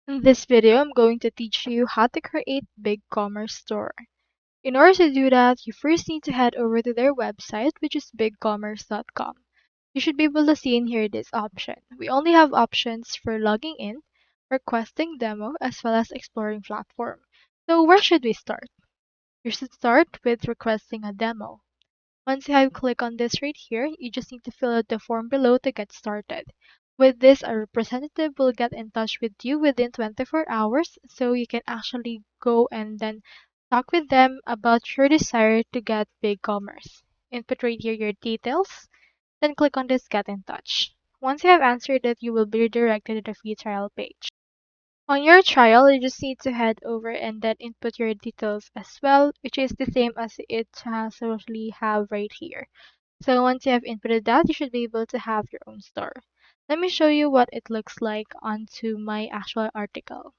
In this video, I'm going to teach you how to create Bigcommerce store. In order to do that, you first need to head over to their website, which is bigcommerce.com. You should be able to see in here this option. We only have options for logging in, requesting demo, as well as exploring platform. So where should we start? You should start with requesting a demo. Once you have clicked on this right here, you just need to fill out the form below to get started. With this, a representative will get in touch with you within 24 hours so you can actually go and then talk with them about your desire to get BigCommerce. Input right here your details, then click on this Get in Touch. Once you have answered it, you will be redirected to the free trial page. On your trial, you just need to head over and then input your details as well, which is the same as it has usually have right here. So once you have inputted that, you should be able to have your own store. Let me show you what it looks like onto my actual article.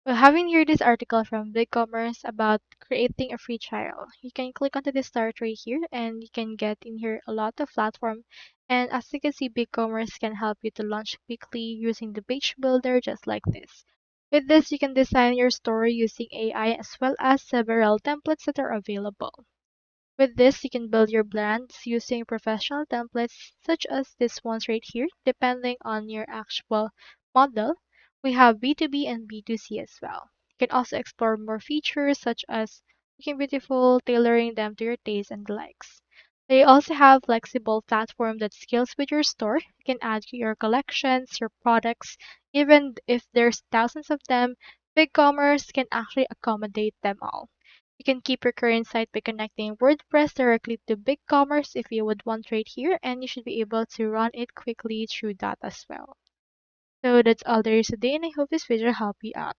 Well, having here this article from Bigcommerce about creating a free trial, you can click onto the start right here and you can get in here a lot of platform. And as you can see, Bigcommerce can help you to launch quickly using the page builder just like this. With this, you can design your store using AI as well as several templates that are available. With this, you can build your brands using professional templates such as this ones right here, depending on your actual model. We have B2B and B2C as well. You can also explore more features such as looking beautiful, tailoring them to your taste and likes. They also have flexible platform that scales with your store. You can add your collections, your products, even if there's thousands of them, BigCommerce can actually accommodate them all. You can keep your current site by connecting WordPress directly to BigCommerce if you would want right here, and you should be able to run it quickly through that as well. So that's all there is today, and I hope this video helped you out.